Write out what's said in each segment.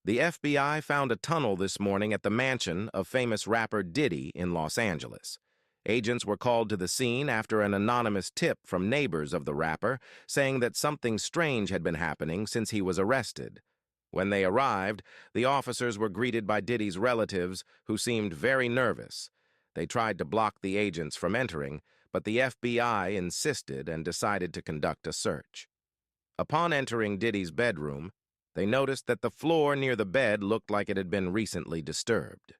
The FBI found a tunnel this morning at the mansion of famous rapper Diddy in Los Angeles. Agents were called to the scene after an anonymous tip from neighbors of the rapper saying that something strange had been happening since he was arrested. When they arrived, the officers were greeted by Diddy's relatives, who seemed very nervous. They tried to block the agents from entering, but the FBI insisted and decided to conduct a search. Upon entering Diddy's bedroom, they noticed that the floor near the bed looked like it had been recently disturbed.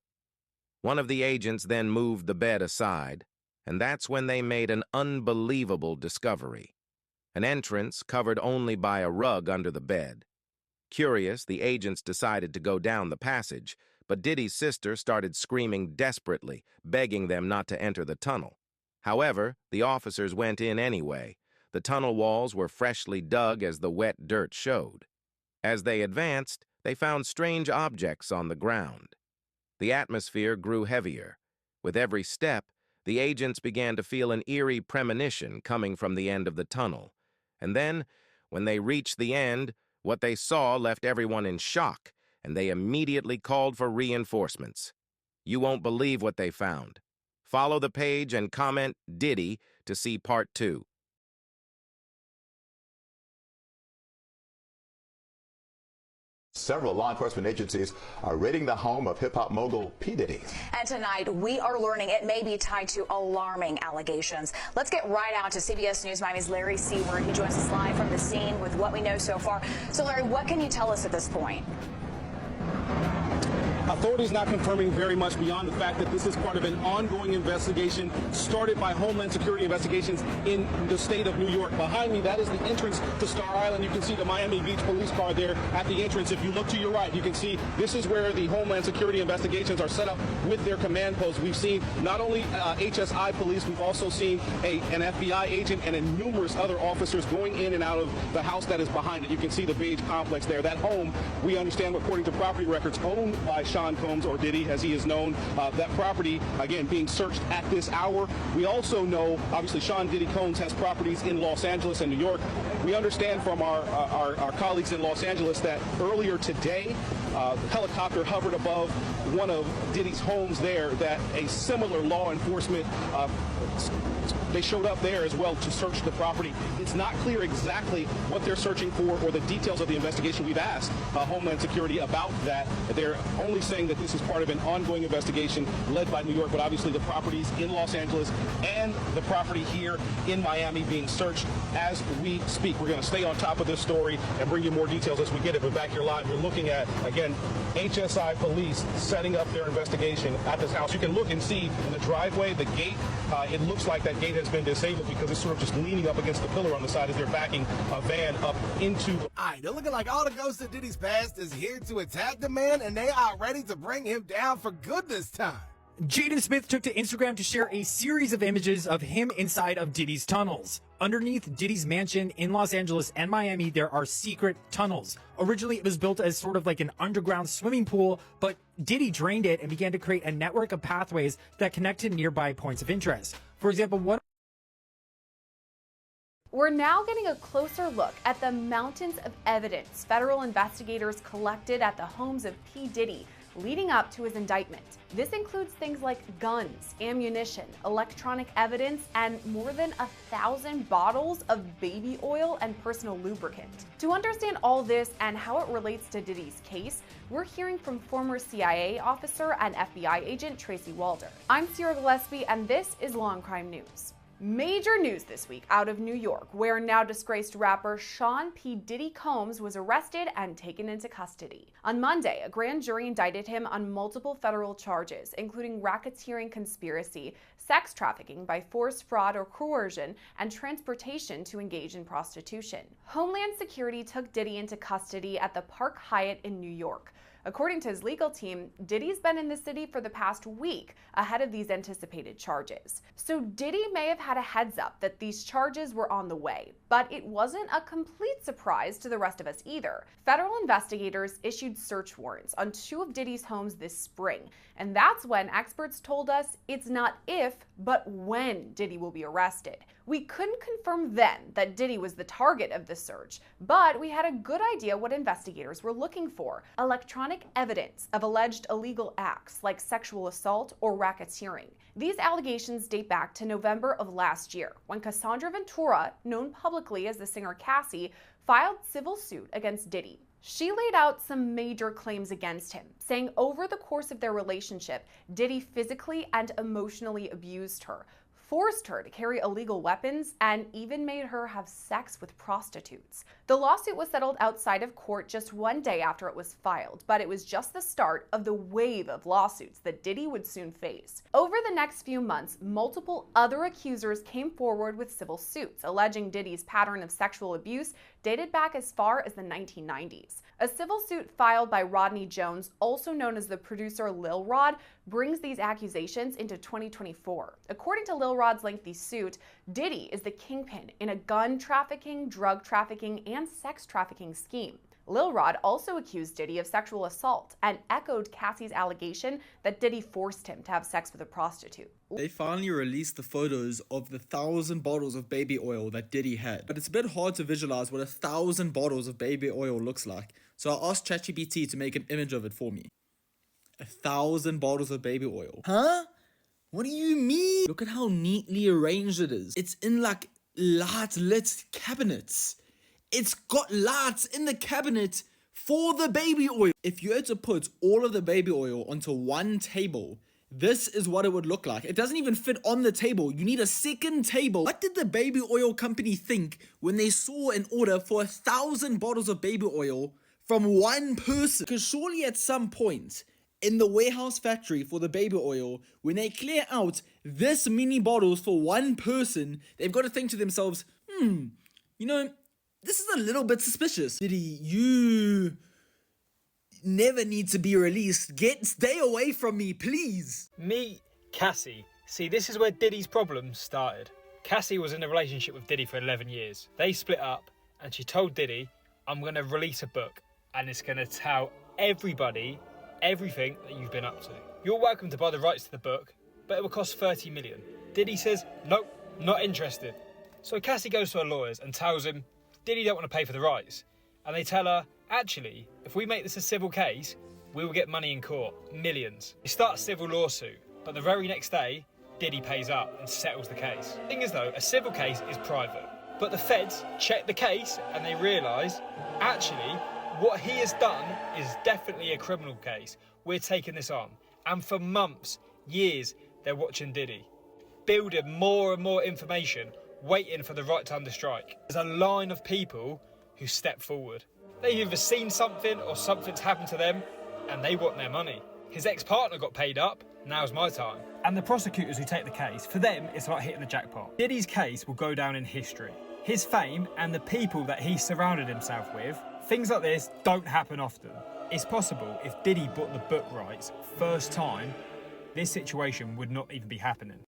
One of the agents then moved the bed aside, and that's when they made an unbelievable discovery: an entrance covered only by a rug under the bed. Curious, the agents decided to go down the passage, but Diddy's sister started screaming desperately, begging them not to enter the tunnel. However, the officers went in anyway. The tunnel walls were freshly dug as the wet dirt showed. As they advanced, they found strange objects on the ground. The atmosphere grew heavier. With every step, the agents began to feel an eerie premonition coming from the end of the tunnel. And then, when they reached the end, what they saw left everyone in shock, and they immediately called for reinforcements. You won't believe what they found. Follow the page and comment Diddy to see Part 2. Several law enforcement agencies are raiding the home of hip-hop mogul P. Diddy. And tonight, we are learning it may be tied to alarming allegations. Let's get right out to CBS News Miami's Larry Seward. He joins us live from the scene with what we know so far. So, Larry, what can you tell us at this point? Authorities not confirming very much beyond the fact that this is part of an ongoing investigation started by Homeland Security investigations in the state of New York. Behind me, that is the entrance to Star Island. You can see the Miami Beach police car there at the entrance. If you look to your right, you can see this is where the Homeland Security investigations are set up with their command post. We've seen not only HSI police, we've also seen an FBI agent and numerous other officers going in and out of the house that is behind it. You can see the beige complex there. That home, we understand, according to property records, owned by Sean Combs, or Diddy as he is known. That property, again, being searched at this hour. We also know, obviously, Sean Diddy Combs has properties in Los Angeles and New York. We understand from our colleagues in Los Angeles that earlier today, the helicopter hovered above one of Diddy's homes there, that a similar law enforcement they showed up there as well to search the property. It's not clear exactly what they're searching for or the details of the investigation. We've asked Homeland Security about that. They're only saying that this is part of an ongoing investigation led by New York, but obviously the properties in Los Angeles and the property here in Miami being searched as we speak. We're going to stay on top of this story and bring you more details as we get it. But back here live, you're looking at, again, HSI police setting up their investigation at this house. You can look and see in the driveway, the gate, it looks like that gate has been disabled because it's sort of just leaning up against the pillar on the side as they're backing a van up into. All right, they're looking like all the ghosts of Diddy's past is here to attack the man, and they are ready to bring him down for good this time. Jaden Smith took to Instagram to share a series of images of him inside of Diddy's tunnels. Underneath Diddy's mansion in Los Angeles and Miami, there are secret tunnels. Originally, it was built as sort of like an underground swimming pool, but Diddy drained it and began to create a network of pathways that connect to nearby points of interest. For example, one. We're now getting a closer look at the mountains of evidence federal investigators collected at the homes of P. Diddy leading up to his indictment. This includes things like guns, ammunition, electronic evidence, and more than 1,000 bottles of baby oil and personal lubricant. To understand all this and how it relates to Diddy's case, we're hearing from former CIA officer and FBI agent Tracy Walder. I'm Sierra Gillespie, and this is Law and Crime News. Major news this week out of New York, where now disgraced rapper Sean P. Diddy Combs was arrested and taken into custody. On Monday, a grand jury indicted him on multiple federal charges, including racketeering conspiracy, sex trafficking by force, fraud, or coercion, and transportation to engage in prostitution. Homeland Security took Diddy into custody at the Park Hyatt in New York. According to his legal team, Diddy's been in the city for the past week ahead of these anticipated charges. So Diddy may have had a heads up that these charges were on the way. But it wasn't a complete surprise to the rest of us either. Federal investigators issued search warrants on 2 of Diddy's homes this spring, and that's when experts told us it's not if, but when Diddy will be arrested. We couldn't confirm then that Diddy was the target of the search, but we had a good idea what investigators were looking for: electronic evidence of alleged illegal acts like sexual assault or racketeering. These allegations date back to November of last year, when Cassandra Ventura, known publicly as the singer Cassie, filed civil suit against Diddy. She laid out some major claims against him, saying over the course of their relationship, Diddy physically and emotionally abused her, forced her to carry illegal weapons, and even made her have sex with prostitutes. The lawsuit was settled outside of court just 1 day after it was filed, but it was just the start of the wave of lawsuits that Diddy would soon face. Over the next few months, multiple other accusers came forward with civil suits alleging Diddy's pattern of sexual abuse dated back as far as the 1990s. A civil suit filed by Rodney Jones, also known as the producer Lil Rod, brings these accusations into 2024. According to Lil Rod's lengthy suit, Diddy is the kingpin in a gun trafficking, drug trafficking, and sex trafficking scheme. Lil Rod also accused Diddy of sexual assault and echoed Cassie's allegation that Diddy forced him to have sex with a prostitute. They finally released the photos of the 1,000 bottles of baby oil that Diddy had. But it's a bit hard to visualize what 1,000 bottles of baby oil looks like. So I asked ChatGPT to make an image of it for me. 1,000 bottles of baby oil. Huh? What do you mean? Look at how neatly arranged it is. It's in like light lit cabinets. It's got lights in the cabinet for the baby oil. If you had to put all of the baby oil onto one table, this is what it would look like. It doesn't even fit on the table. You need a second table. What did the baby oil company think when they saw an order for 1,000 bottles of baby oil from one person? Because surely at some point in the warehouse factory for the baby oil, when they clear out this many bottles for one person, they've got to think to themselves, you know, this is a little bit suspicious. Diddy, you never need to be released. Stay away from me, please. Meet Cassie. See, this is where Diddy's problems started. Cassie was in a relationship with Diddy for 11 years. They split up, and she told Diddy, I'm going to release a book, and it's going to tell everybody everything that you've been up to. You're welcome to buy the rights to the book, but it will cost 30 million. Diddy says, nope, not interested. So Cassie goes to her lawyers and tells him, Diddy don't want to pay for the rights. And they tell her, actually, if we make this a civil case, we will get money in court, millions. They start a civil lawsuit, but the very next day, Diddy pays up and settles the case. The thing is though, a civil case is private, but the feds check the case and they realise, actually, what he has done is definitely a criminal case. We're taking this on. And for months, years, they're watching Diddy, building more and more information, waiting for the right time to strike. There's a line of people who step forward. They've either seen something or something's happened to them and they want their money. His ex-partner got paid up, now's my time. And the prosecutors who take the case, for them, it's like hitting the jackpot. Diddy's case will go down in history. His fame and the people that he surrounded himself with, things like this don't happen often. It's possible if Diddy bought the book rights first time, this situation would not even be happening.